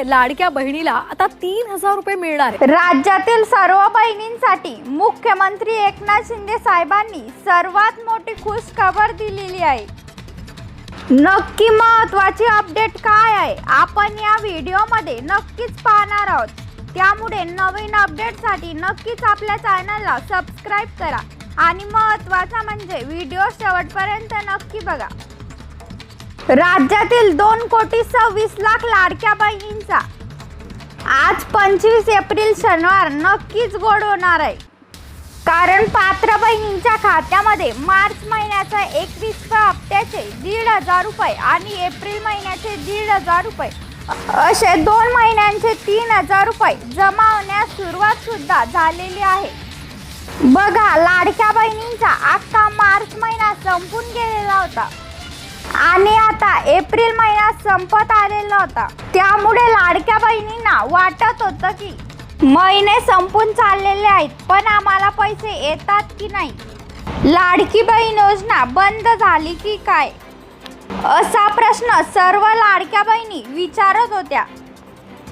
लाडक्या बहिणीला आता 3,000 रुपये मिळणार आहेत। राज्यातील सर्व बहिणींसाठी मुख्यमंत्री एकनाथ शिंदे साहेबांनी सर्वात मोठी खुश खबर दिलेली आहे। नक्की महत्त्वाची अपडेट काय आहे आपण या व्हिडिओमध्ये नक्कीच पाहणार आहोत। त्यामुळे नवीन अपडेटसाठी नक्कीच आपल्या चॅनलला सबस्क्राइब करा आणि महत्त्वाचं म्हणजे व्हिडिओ शेवटपर्यंत नक्की बघा। राज्यातील 2,26,00,000 लाडक्या बहिणींचा आज 25 एप्रिल शनिवार नक्कीच गोड होणार आहे। कारण पात्र बहिणींच्या खात्यामध्ये मार्च महिन्याच्या 21व्या हप्त्याचे 1,500 रुपये आणि एप्रिल महिन्याचे 1,500 रुपये असे 2 महिन्यांचे 3,000 रुपये जमा होण्यास सुरुवात सुद्धा झालेली आहे। बघा, लाडक्या बहिणींचा आता मार्च महिना संपून गेलेला होता आणि आता एप्रिल महिना संपत आलेला होता। त्यामुळे लाडक्या बहिणींना वाटत होतं की महिने संपून चाललेले आहेत, पण आम्हाला पैसे येतात की नाही, लाडकी बहीण योजना बंद झाली की काय, असा प्रश्न सर्व लाडक्या बहिणी विचारत होत्या।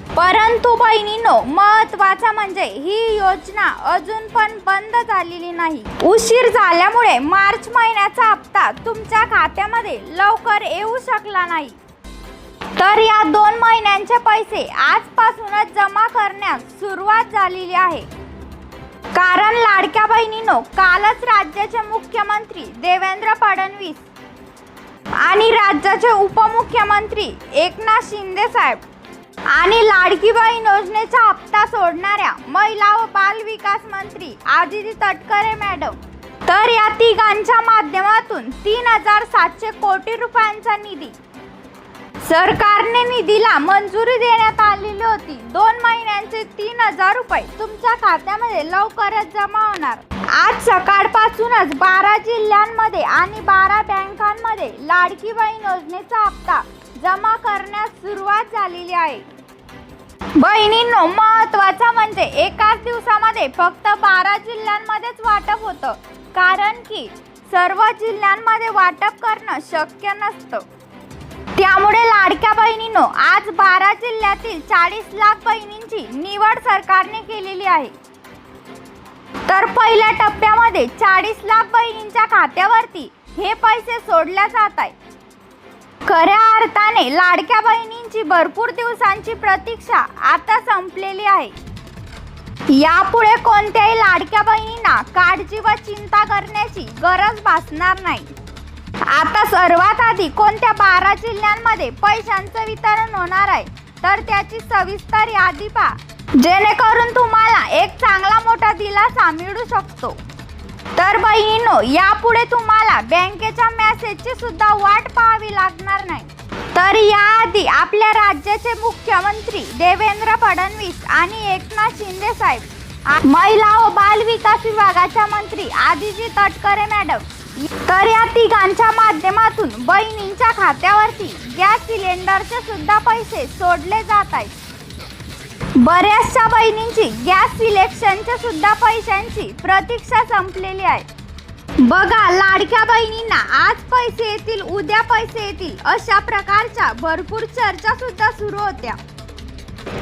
परंतु बहिणींनो, महत्त्वाचं म्हणजे ही योजना अजून पण बंद झालेली नाही। उशीर झाल्यामुळे मार्च महिन्याचा हप्ता तुमच्या खात्यामध्ये लवकर येऊ शकला नाही, तर या 2 महिन्यांचे पैसे आजपासूनच जमा करण्यास सुरुवात झालेली आहे। कारण लाडक्या बहिणींनो, कालच राज्याचे मुख्यमंत्री देवेंद्र फडणवीस आणि राज्याचे उपमुख्यमंत्री एकनाथ शिंदे साहेब आणि लाडकी बहीण योजनेचा हप्ता सोडणाऱ्या महिला व बाल विकास मंत्री आदिती तटकरे मॅडम, तर या तिघांच्या माध्यमातून 3,700 कोटी रुपयांचा निधी सरकारने निधीला मंजुरी देण्यात आलेली होती। 2 महिन्यांचे 3,000 रुपये तुमच्या खात्यामध्ये लवकरच जमा होणार। आज सकाळपासूनच 12 जिल्ह्यांमध्ये आणि 12 बँकांमध्ये लाडकी बहीण योजनेचा हप्ता जमा करण्यास सुरुवात झालेली आहे। बहिणींनो, महत्त्वाचं म्हणजे एकाच दिवसामध्ये फक्त 12 जिल्ह्यांमध्येच वाटप होतं, कारण की सर्व जिल्ह्यांमध्ये वाटप करणं शक्य नसतं। त्यामुळे लाडक्या बहिणींनो, आज 12 जिल्ह्यातील 40 लाख बहिणींची निवड सरकारने केलेली आहे। तर पहिल्या टप्प्यामध्ये 40 लाख बहिणींच्या खात्यावरती हे पैसे सोडले जात आहेत। खऱ्या अर्थाने लाडक्या बहिणींची भरपूर दिवसांची प्रतीक्षा आता संपलेली आहे। यापुढे कोणत्याही लाडक्या बहिणींना काळजी व चिंता करण्याची गरज भासणार नाही। आता सर्वात आधी कोणत्या 12 जिल्ह्यांमध्ये पैशांचं वितरण होणार आहे, तर त्याची सविस्तर यादी पहा, जेणेकरून तुम्हाला एक चांगला मोठा दिलासा मिळू शकतो। तर बहिणींनो, यापुढे तुम्हाला बँकेच्या मेसेजची सुद्धा वाट पाहावी लागणार नाही। तर याआधी आपल्या राज्याचे मुख्यमंत्री देवेंद्र फडणवीस आणि एकनाथ शिंदे साहेब, महिला व बाल विकास विभागाच्या मंत्री आदिती तटकरे मॅडम, तर या तिघांच्या माध्यमातून बहिणींच्या खात्यावरती गॅस सिलेंडरचे सुद्धा पैसे सोडले जात आहेत। बऱ्याचशा बहिणींची गॅस सिलेक्शनच्या सुद्धा पैशांची प्रतीक्षा संपलेली आहे। बघा, लाडक्या बहिणींना आज पैसे येतील, उद्या पैसे येतील, अशा प्रकारच्या भरपूर चर्चा सुद्धा सुरू होत्या।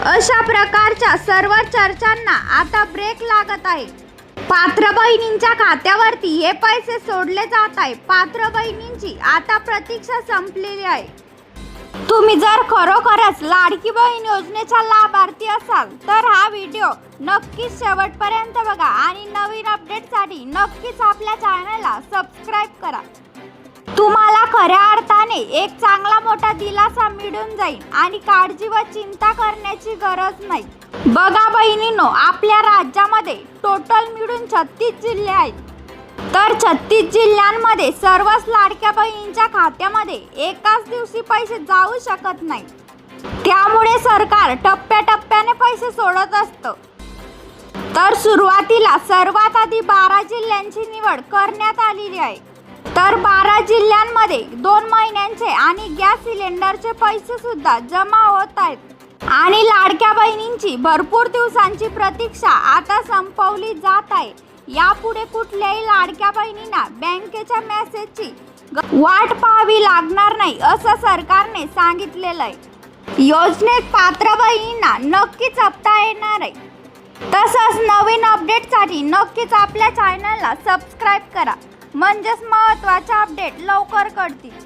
अशा प्रकारच्या सर्व चर्चांना आता ब्रेक लागत आहे। पात्र बहिणींच्या खात्यावरती हे पैसे सोडले जात आहे। पात्र बहिणींची आता प्रतीक्षा संपलेली आहे। तुम्ही जर खरोखरच लाडकी बहीण योजनेच्या लाभार्थी असाल तर हा व्हिडिओ नक्कीच शेवटपर्यंत बघा आणि नवीन अपडेटसाठी नक्कीच आपल्या चॅनलला सबस्क्राइब करा। तुम्हाला खऱ्या अर्थाने एक चांगला मोठा दिलासा मिळून जाईल आणि काळजी व चिंता करण्याची गरज नाही। बघा बहिणींनो, आपल्या राज्यामध्ये टोटल मिळून 36 जिल्हे आहेत, तर 36 जिल्ह्यांमध्ये सर्वच लाडक्या बहिणींच्या खात्यामध्ये एकाच दिवशी पैसे जाऊ शकत नाही। त्यामुळे सरकार टप्प्याटप्प्याने पैसे सोडत असतं। तर सुरुवातीला सर्वात आधी 12 जिल्ह्यांची निवड करण्यात आलेली आहे। तर 12 जिल्ह्यांमध्ये 2 महिन्यांचे आणि गॅस सिलेंडरचे पैसे सुद्धा जमा होत आहेत आणि लाडक्या बहिणींची भरपूर दिवसांची प्रतीक्षा आता संपवली जात आहे। यापुढे कुठल्याही लाडक्या बहिणींना बँकेच्या मेसेजची वाट पाहावी लागणार नाही, असं सरकारने सांगितलेलं आहे। योजनेत पात्र बहिणींना नक्कीच हप्ता येणार आहे. तसंच नवीन अपडेटसाठी नक्कीच आपल्या चॅनलला सबस्क्राईब करा, म्हणजेच महत्त्वाचे अपडेट लवकर कळतील.